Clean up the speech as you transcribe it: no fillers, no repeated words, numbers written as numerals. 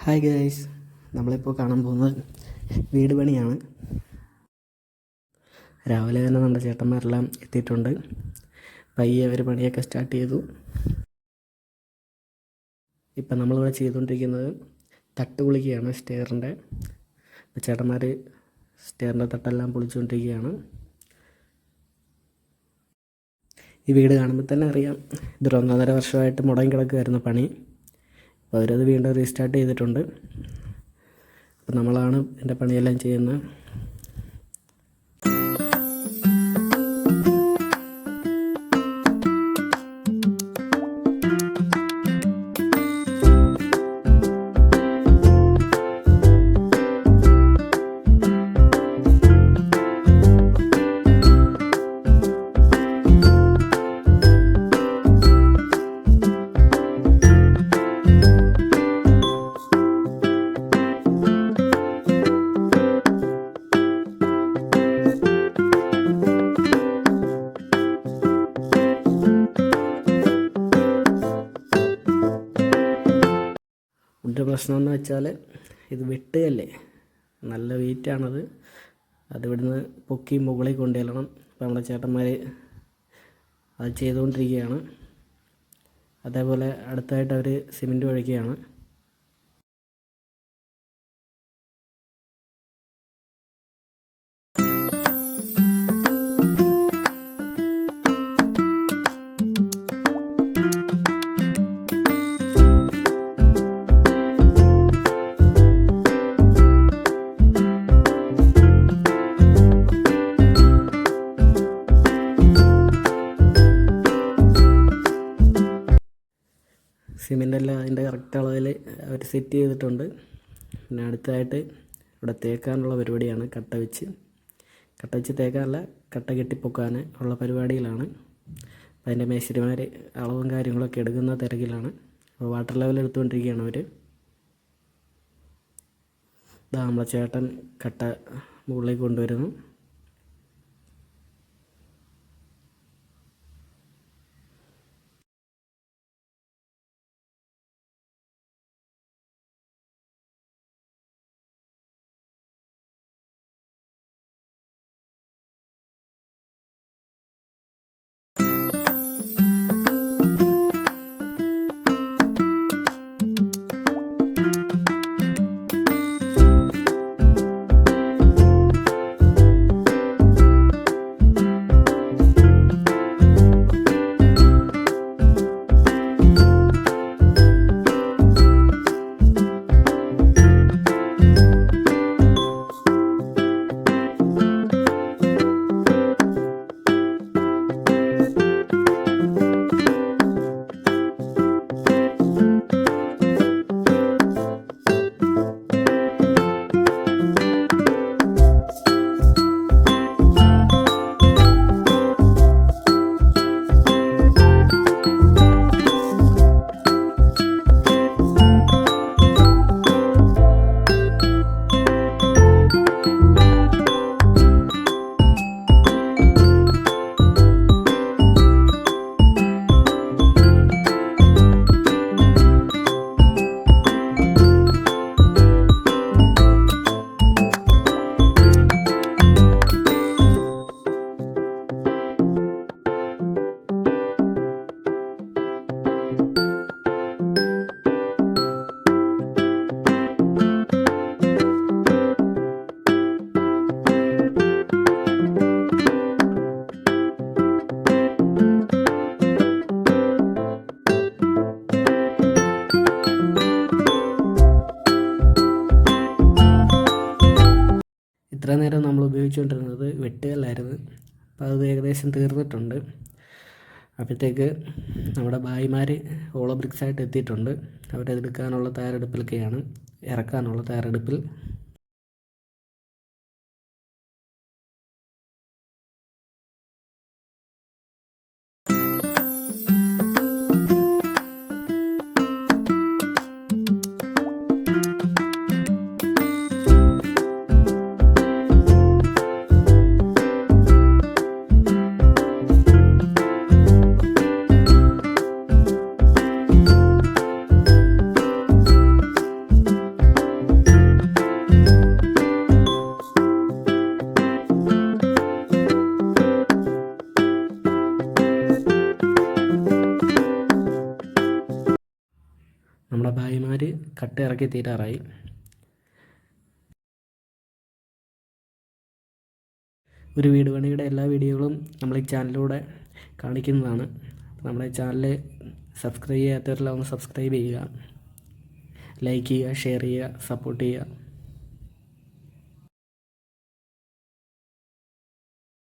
Hi guys, നമ്മളിപ്പോൾ കാണാൻ പോകുന്നത് വീട് പണിയാണ്. രാവിലെ തന്നെ നമ്മുടെ ചേട്ടന്മാരെല്ലാം എത്തിയിട്ടുണ്ട്. പയ്യെ അവർ പണിയൊക്കെ സ്റ്റാർട്ട് ചെയ്തു. ഇപ്പം നമ്മളിവിടെ ചെയ്തുകൊണ്ടിരിക്കുന്നത് തട്ട് പൊളിക്കുകയാണ് സ്റ്റെയറിൻ്റെ. ചേട്ടന്മാർ സ്റ്റെയറിൻ്റെ തട്ടെല്ലാം പൊളിച്ചുകൊണ്ടിരിക്കുകയാണ്. ഈ വീട് കാണുമ്പോൾ തന്നെ അറിയാം, ഇതൊരു 1.5 വർഷമായിട്ട് മുടങ്ങി കിടക്കുമായിരുന്നു പണി. അപ്പോൾ അവരത് വീണ്ടും റീസ്റ്റാർട്ട് ചെയ്തിട്ടുണ്ട്. അപ്പോൾ നമ്മളാണ് എൻ്റെ പണിയെല്ലാം ചെയ്യുന്നത്. ഒരു പ്രശ്നമെന്ന് വെച്ചാൽ ഇത് വെട്ടുകല്ലേ, നല്ല വെയിറ്റാണത്. അതിവിടുന്ന് പൊക്കി മുകളിൽ കൊണ്ടുചെല്ലണം. അപ്പോൾ നമ്മുടെ ചേട്ടന്മാർ അത് ചെയ്തുകൊണ്ടിരിക്കുകയാണ്. അതേപോലെ അടുത്തായിട്ട് അവർ സിമൻറ്റ് ഒഴിക്കുകയാണ്. സിമെൻ്റെല്ലാം അതിൻ്റെ കറക്റ്റ് അളവിൽ അവർ സെറ്റ് ചെയ്തിട്ടുണ്ട്. പിന്നെ അടുത്തതായിട്ട് ഇവിടെ തേക്കാനുള്ള പരിപാടിയാണ്. കട്ട വെച്ച് തേക്കാനല്ല, കട്ട കെട്ടിപ്പൊക്കാൻ ഉള്ള പരിപാടിയിലാണ്. അപ്പം അതിൻ്റെ മേശരിമാർ അളവും കാര്യങ്ങളൊക്കെ എടുക്കുന്ന തിരക്കിലാണ്. അപ്പോൾ വാട്ടർ ലെവൽ എടുത്തുകൊണ്ടിരിക്കുകയാണ് അവർ. ഇതാ നമ്മളെ ചേട്ടൻ കട്ട മുകളിലേക്ക് കൊണ്ടുവരുന്നു. ഇത്ര നേരം നമ്മൾ ഉപയോഗിച്ചുകൊണ്ടിരുന്നത് വെട്ടുകല്ലായിരുന്നു. അപ്പോൾ അത് ഏകദേശം തീർന്നിട്ടുണ്ട്. അപ്പോഴത്തേക്ക് നമ്മുടെ ഭായിമാർ ഹോളോ ബ്രിക്സായിട്ട് എത്തിയിട്ടുണ്ട്. അവരെടുക്കാനുള്ള തയ്യാറെടുപ്പിലൊക്കെയാണ്, ഇറക്കാനുള്ള തയ്യാറെടുപ്പിൽ. കട്ട ഇറക്കി തീരാറായി. ഒരു വീട് പണിയുടെ എല്ലാ വീഡിയോകളും നമ്മൾ ഈ ചാനലിലൂടെ കാണിക്കുന്നതാണ്. നമ്മുടെ ചാനൽ സബ്സ്ക്രൈബ് ചെയ്യാത്തവരെല്ലാം ഒന്ന് സബ്സ്ക്രൈബ് ചെയ്യുക, ലൈക്ക് ചെയ്യുക, ഷെയർ ചെയ്യുക, സപ്പോർട്ട് ചെയ്യുക.